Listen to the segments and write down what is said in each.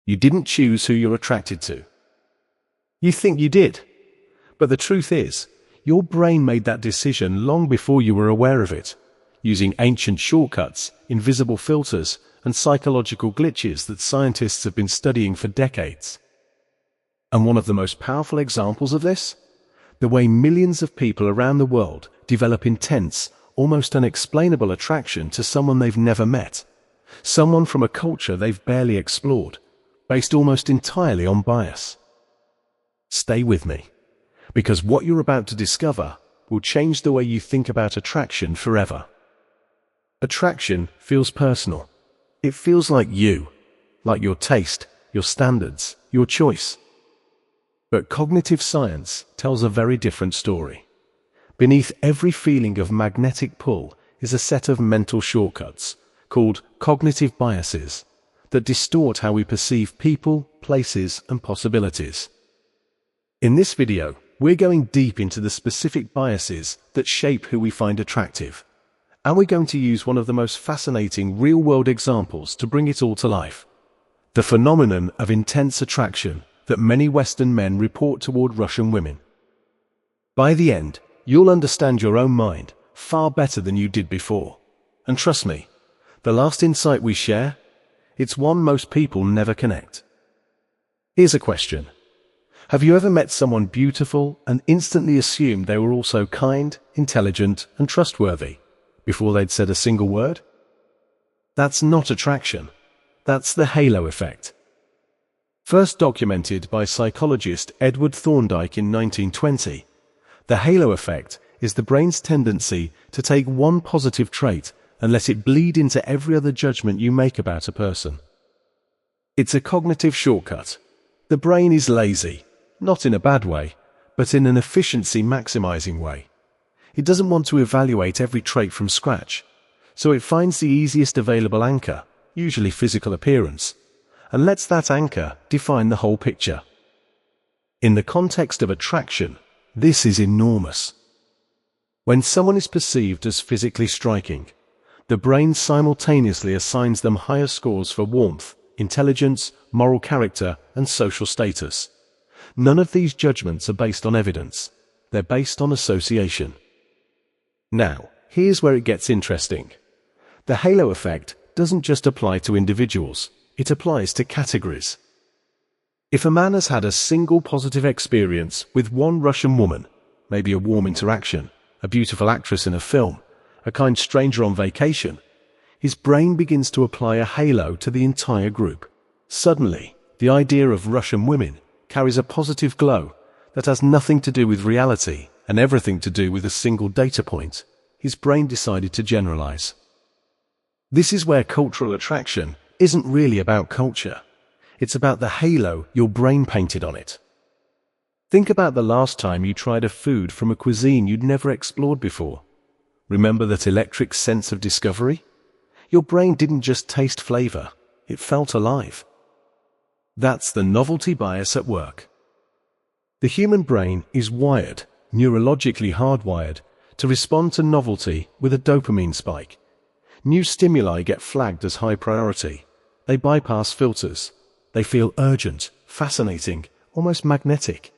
You didn't choose who you're attracted to. You think you did, but the truth is, your brain made that decision long before you were aware of it, using ancient shortcuts, invisible filters, and psychological glitches that scientists have been studying for decades. And one of the most powerful examples of this? The way millions of people around the world develop intense, almost unexplainable attraction to someone they've never met, someone from a culture they've barely explored, based almost entirely on bias. Stay with me, because what you're about to discover will change the way you think about attraction forever. Attraction feels personal. It feels like you, like your taste, your standards, your choice. But cognitive science tells a very different story. Beneath every feeling of magnetic pull is a set of mental shortcuts, called cognitive biases, that distort how we perceive people, places, and possibilities. In this video, we're going deep into the specific biases that shape who we find attractive. And we're going to use one of the most fascinating real-world examples to bring it all to life. The phenomenon of intense attraction that many Western men report toward Russian women. By the end, you'll understand your own mind far better than you did before. And trust me, the last insight we share, it's one most people never connect. Here's a question. Have you ever met someone beautiful and instantly assumed they were also kind, intelligent, and trustworthy before they'd said a single word? That's not attraction. That's the halo effect. First documented by psychologist Edward Thorndike in 1920, the halo effect is the brain's tendency to take one positive trait and let it bleed into every other judgment you make about a person. It's a cognitive shortcut. The brain is lazy, not in a bad way, but in an efficiency-maximizing way. It doesn't want to evaluate every trait from scratch, so it finds the easiest available anchor, usually physical appearance, and lets that anchor define the whole picture. In the context of attraction, this is enormous. When someone is perceived as physically striking, the brain simultaneously assigns them higher scores for warmth, intelligence, moral character, and social status. None of these judgments are based on evidence. They're based on association. Now, here's where it gets interesting. The halo effect doesn't just apply to individuals, it applies to categories. If a man has had a single positive experience with one Russian woman, maybe a warm interaction, a beautiful actress in a film, a kind stranger on vacation, his brain begins to apply a halo to the entire group. Suddenly, the idea of Russian women carries a positive glow that has nothing to do with reality and everything to do with a single data point. His brain decided to generalize. This is where cultural attraction isn't really about culture. It's about the halo your brain painted on it. Think about the last time you tried a food from a cuisine you'd never explored before. Remember that electric sense of discovery? Your brain didn't just taste flavor, it felt alive. That's the novelty bias at work. The human brain is wired, neurologically hardwired, to respond to novelty with a dopamine spike. New stimuli get flagged as high priority. They bypass filters. They feel urgent, fascinating, almost magnetic.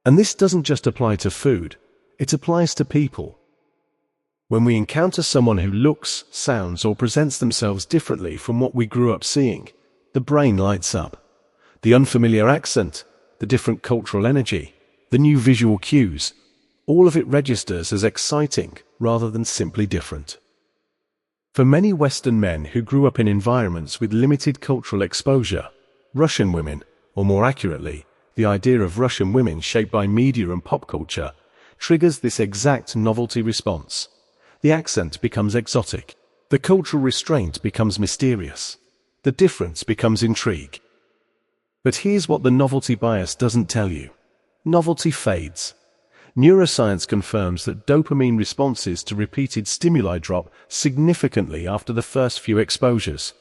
And this doesn't just apply to food, it applies to people. When we encounter someone who looks, sounds, or presents themselves differently from what we grew up seeing, the brain lights up. The unfamiliar accent, the different cultural energy, the new visual cues, all of it registers as exciting rather than simply different. For many Western men who grew up in environments with limited cultural exposure, Russian women, or more accurately, the idea of Russian women shaped by media and pop culture, triggers this exact novelty response. The accent becomes exotic. The cultural restraint becomes mysterious. The difference becomes intrigue. But here's what the novelty bias doesn't tell you. Novelty fades. Neuroscience confirms that dopamine responses to repeated stimuli drop significantly after the first few exposures.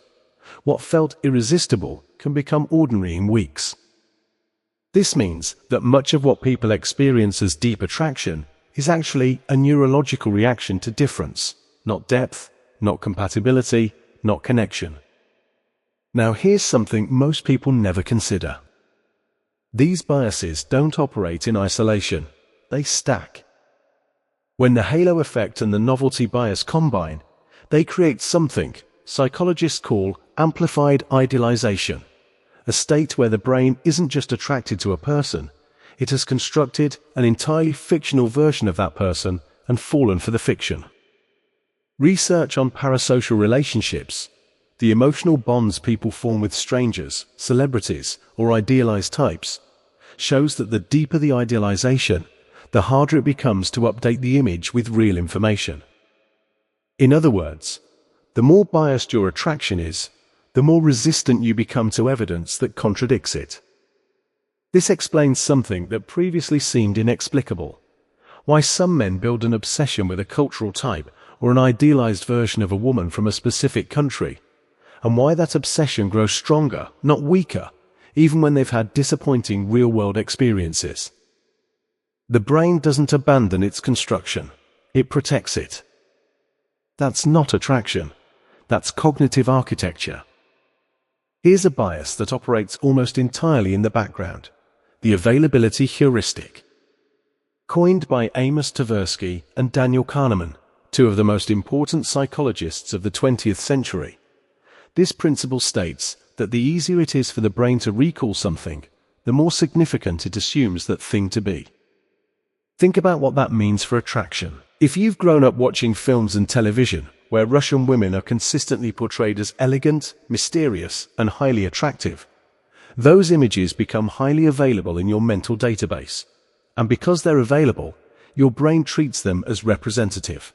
What felt irresistible can become ordinary in weeks. This means that much of what people experience as deep attraction is actually a neurological reaction to difference, not depth, not compatibility, not connection. Now here's something most people never consider. These biases don't operate in isolation, they stack. When the halo effect and the novelty bias combine, they create something psychologists call amplified idealization, a state where the brain isn't just attracted to a person, it has constructed an entirely fictional version of that person and fallen for the fiction. Research on parasocial relationships, the emotional bonds people form with strangers, celebrities, or idealized types, shows that the deeper the idealization, the harder it becomes to update the image with real information. In other words, the more biased your attraction is, the more resistant you become to evidence that contradicts it. This explains something that previously seemed inexplicable: why some men build an obsession with a cultural type or an idealized version of a woman from a specific country, and why that obsession grows stronger, not weaker, even when they've had disappointing real-world experiences. The brain doesn't abandon its construction, it protects it. That's not attraction, that's cognitive architecture. Here's a bias that operates almost entirely in the background: the availability heuristic. Coined by Amos Tversky and Daniel Kahneman, two of the most important psychologists of the 20th century, this principle states that the easier it is for the brain to recall something, the more significant it assumes that thing to be. Think about what that means for attraction. If you've grown up watching films and television where Russian women are consistently portrayed as elegant, mysterious, and highly attractive, those images become highly available in your mental database. And because they're available, your brain treats them as representative.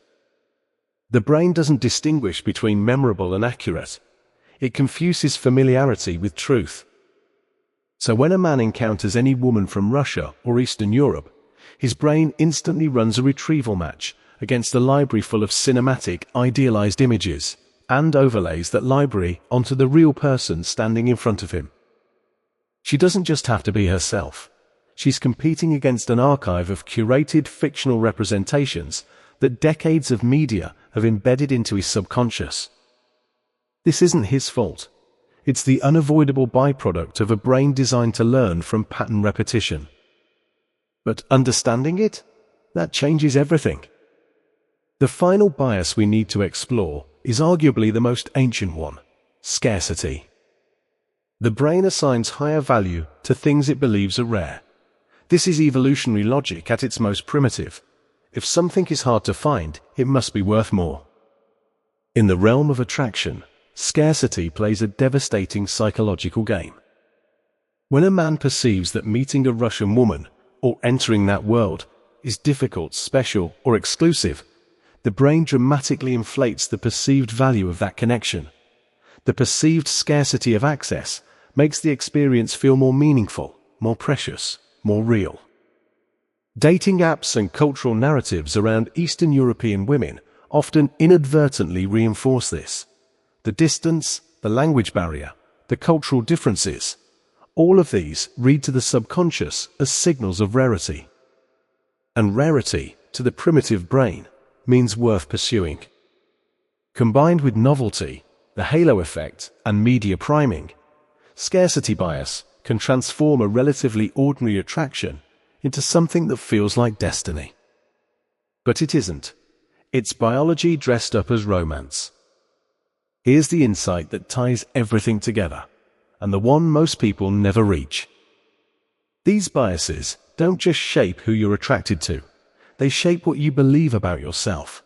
The brain doesn't distinguish between memorable and accurate. It confuses familiarity with truth. So when a man encounters any woman from Russia or Eastern Europe, his brain instantly runs a retrieval match against a library full of cinematic, idealized images, and overlays that library onto the real person standing in front of him. She doesn't just have to be herself. She's competing against an archive of curated fictional representations that decades of media have embedded into his subconscious. This isn't his fault. It's the unavoidable byproduct of a brain designed to learn from pattern repetition. But understanding it? That changes everything. The final bias we need to explore is arguably the most ancient one: scarcity. The brain assigns higher value to things it believes are rare. This is evolutionary logic at its most primitive. If something is hard to find, it must be worth more. In the realm of attraction, scarcity plays a devastating psychological game. When a man perceives that meeting a Russian woman, or entering that world, is difficult, special, or exclusive, the brain dramatically inflates the perceived value of that connection. The perceived scarcity of access makes the experience feel more meaningful, more precious, more real. Dating apps and cultural narratives around Eastern European women often inadvertently reinforce this. The distance, the language barrier, the cultural differences, all of these read to the subconscious as signals of rarity. And rarity, to the primitive brain, means worth pursuing. Combined with novelty, the halo effect, and media priming, scarcity bias can transform a relatively ordinary attraction into something that feels like destiny. But it isn't. It's biology dressed up as romance. Here's the insight that ties everything together, and the one most people never reach. These biases don't just shape who you're attracted to, they shape what you believe about yourself.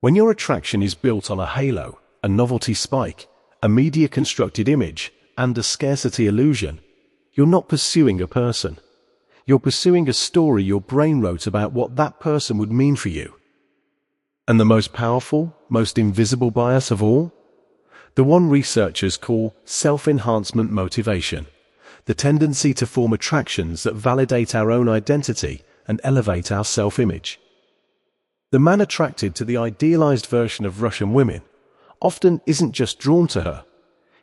When your attraction is built on a halo, a novelty spike, a media-constructed image, and a scarcity illusion, you're not pursuing a person. You're pursuing a story your brain wrote about what that person would mean for you. And the most powerful, most invisible bias of all? The one researchers call self-enhancement motivation, the tendency to form attractions that validate our own identity and elevate our self-image. The man attracted to the idealized version of Russian women often isn't just drawn to her,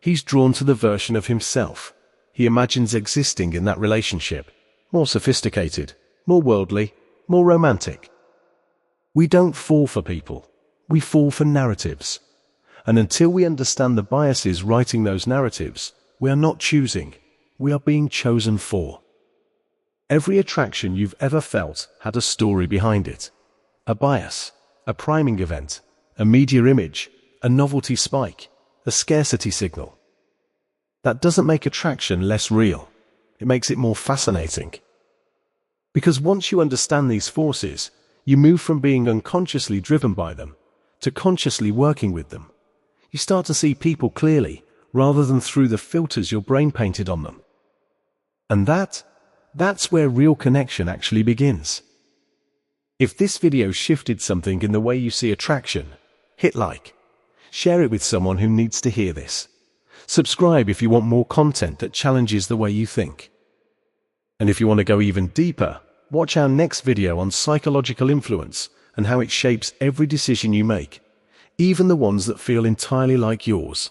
he's drawn to the version of himself he imagines existing in that relationship, more sophisticated, more worldly, more romantic. We don't fall for people, we fall for narratives. And until we understand the biases writing those narratives, we are not choosing, we are being chosen for. Every attraction you've ever felt had a story behind it. A bias, a priming event, a media image, a novelty spike, a scarcity signal. That doesn't make attraction less real. It makes it more fascinating. Because once you understand these forces, you move from being unconsciously driven by them to consciously working with them. You start to see people clearly, rather than through the filters your brain painted on them. And that's where real connection actually begins. If this video shifted something in the way you see attraction, hit like. Share it with someone who needs to hear this. Subscribe if you want more content that challenges the way you think. And if you want to go even deeper, watch our next video on psychological influence and how it shapes every decision you make, even the ones that feel entirely like yours.